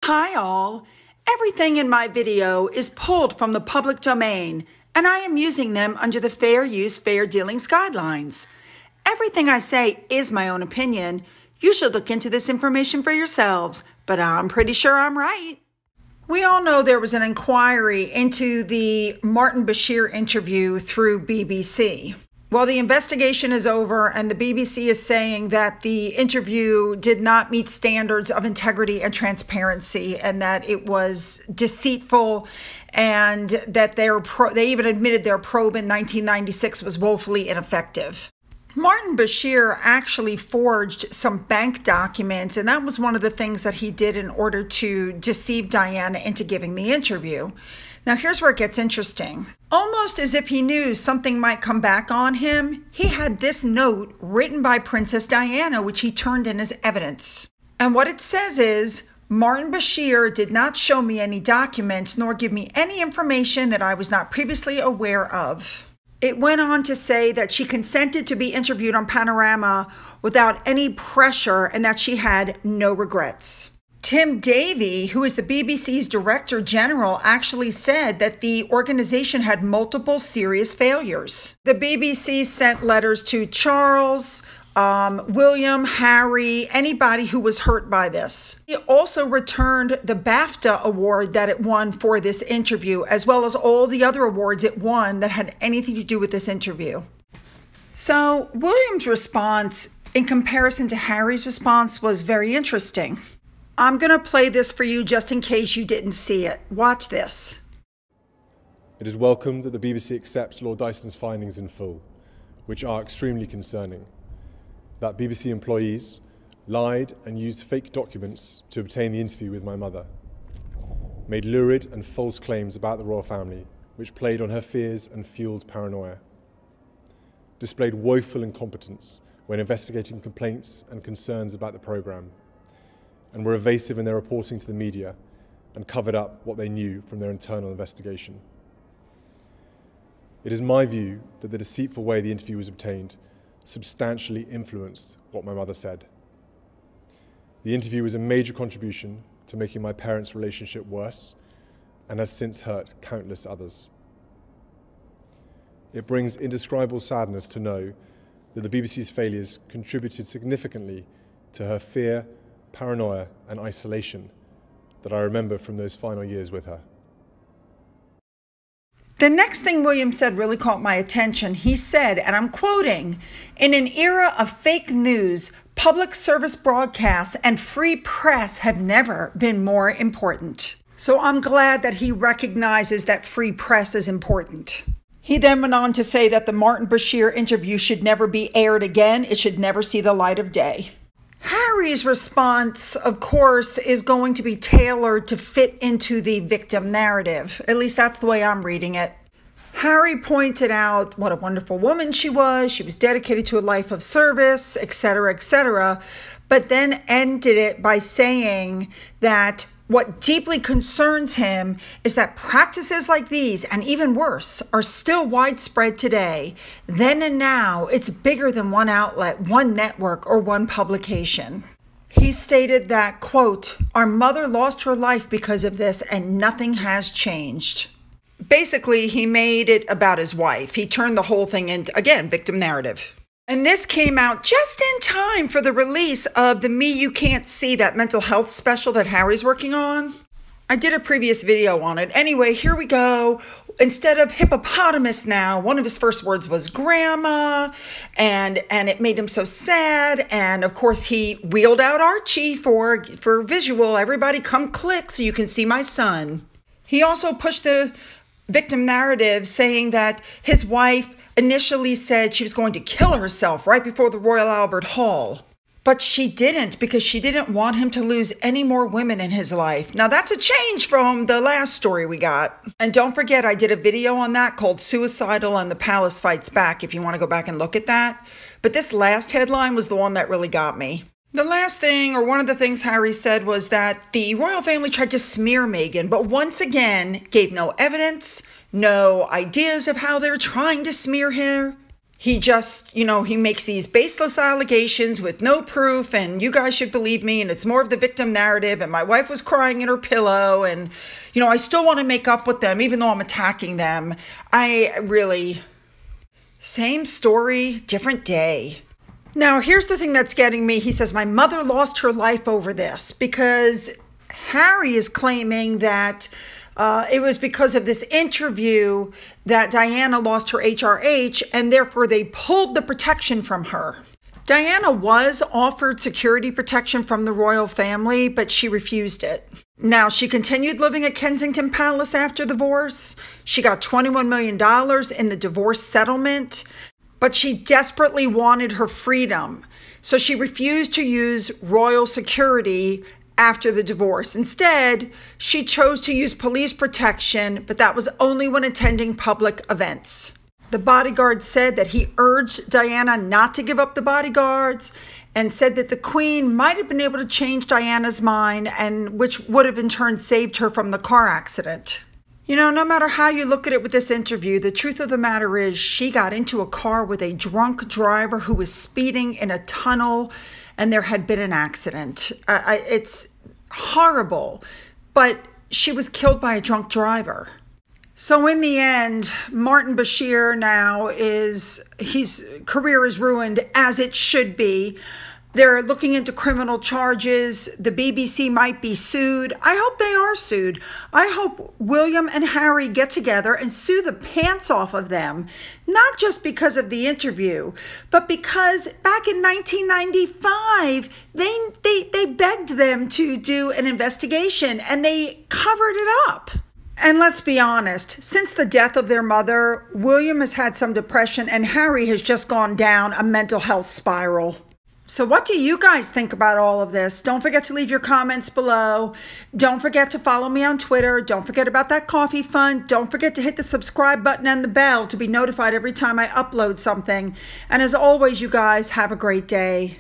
Hi all. Everything in my video is pulled from the public domain, and I am using them under the Fair Use, Fair Dealings guidelines. Everything I say is my own opinion. You should look into this information for yourselves, but I'm pretty sure I'm right. We all know there was an inquiry into the Martin Bashir interview through BBC. Well, the investigation is over, and the BBC is saying that the interview did not meet standards of integrity and transparency, and that it was deceitful, and that they even admitted their probe in 1996 was woefully ineffective. Martin Bashir actually forged some bank documents, and that was one of the things that he did in order to deceive Diana into giving the interview. Now, here's where it gets interesting. Almost as if he knew something might come back on him, he had this note written by Princess Diana, which he turned in as evidence. And what it says is, Martin Bashir did not show me any documents nor give me any information that I was not previously aware of. It went on to say that she consented to be interviewed on Panorama without any pressure and that she had no regrets. Tim Davie, who is the BBC's Director General, actually said that the organization had multiple serious failures. The BBC sent letters to Charles, William, Harry, anybody who was hurt by this. He also returned the BAFTA award that it won for this interview, as well as all the other awards it won that had anything to do with this interview. So William's response, in comparison to Harry's response, was very interesting. I'm going to play this for you just in case you didn't see it. Watch this. It is welcome that the BBC accepts Lord Dyson's findings in full, which are extremely concerning. That BBC employees lied and used fake documents to obtain the interview with my mother, made lurid and false claims about the royal family, which played on her fears and fueled paranoia, displayed woeful incompetence when investigating complaints and concerns about the programme, and were evasive in their reporting to the media and covered up what they knew from their internal investigation. It is my view that the deceitful way the interview was obtained substantially influenced what my mother said. The interview was a major contribution to making my parents' relationship worse and has since hurt countless others. It brings indescribable sadness to know that the BBC's failures contributed significantly to her fear, paranoia, and isolation that I remember from those final years with her. The next thing William said really caught my attention. He said, and I'm quoting, "In an era of fake news, public service broadcasts and free press have never been more important." So I'm glad that he recognizes that free press is important. He then went on to say that the Martin Bashir interview should never be aired again. It should never see the light of day. Harry's response, of course, is going to be tailored to fit into the victim narrative. At least that's the way I'm reading it. Harry pointed out what a wonderful woman she was. She was dedicated to a life of service, etc., but then ended it by saying that what deeply concerns him is that practices like these, and even worse, are still widespread today. Then and now, it's bigger than one outlet, one network, or one publication. He stated that, quote, "Our mother lost her life because of this, and nothing has changed." Basically, he made it about his wife. He turned the whole thing into, again, victim narrative. And this came out just in time for the release of the Me You Can't See, that mental health special that Harry's working on. I did a previous video on it. Anyway, here we go. Instead of hippopotamus now, one of his first words was grandma, and it made him so sad. And of course, he wheeled out Archie for visual. Everybody come click so you can see my son. He also pushed the victim narrative, saying that his wife initially said she was going to kill herself right before the Royal Albert Hall. But she didn't, because she didn't want him to lose any more women in his life. Now that's a change from the last story we got. And don't forget, I did a video on that called Suicidal and the Palace Fights Back, if you want to go back and look at that. But this last headline was the one that really got me. The last thing, or one of the things Harry said, was that the royal family tried to smear Meghan, but once again gave no evidence, no ideas of how they're trying to smear her. He just, he makes these baseless allegations with no proof, and you guys should believe me, and it's more of the victim narrative, and my wife was crying in her pillow, and, I still want to make up with them, even though I'm attacking them. Same story, different day. Now, here's the thing that's getting me. He says, my mother lost her life over this, because Harry is claiming that it was because of this interview that Diana lost her HRH, and therefore they pulled the protection from her. Diana was offered security protection from the royal family, but she refused it. Now, she continued living at Kensington Palace after the divorce. She got $21 million in the divorce settlement, but she desperately wanted her freedom. So she refused to use royal security after the divorce. Instead, she chose to use police protection, but that was only when attending public events. The bodyguard said that he urged Diana not to give up the bodyguards, and said that the Queen might have been able to change Diana's mind, and which would have in turn saved her from the car accident. No matter how you look at it with this interview, the truth of the matter is she got into a car with a drunk driver who was speeding in a tunnel, and there had been an accident. It's horrible, but she was killed by a drunk driver. So in the end, Martin Bashir now his career is ruined, as it should be. They're looking into criminal charges. The BBC might be sued. I hope they are sued. I hope William and Harry get together and sue the pants off of them, not just because of the interview, but because back in 1995, they begged them to do an investigation, and they covered it up. And let's be honest, since the death of their mother, William has had some depression, and Harry has just gone down a mental health spiral. So what do you guys think about all of this? Don't forget to leave your comments below. Don't forget to follow me on Twitter. Don't forget about that coffee fund. Don't forget to hit the subscribe button and the bell to be notified every time I upload something. And as always, you guys, have a great day.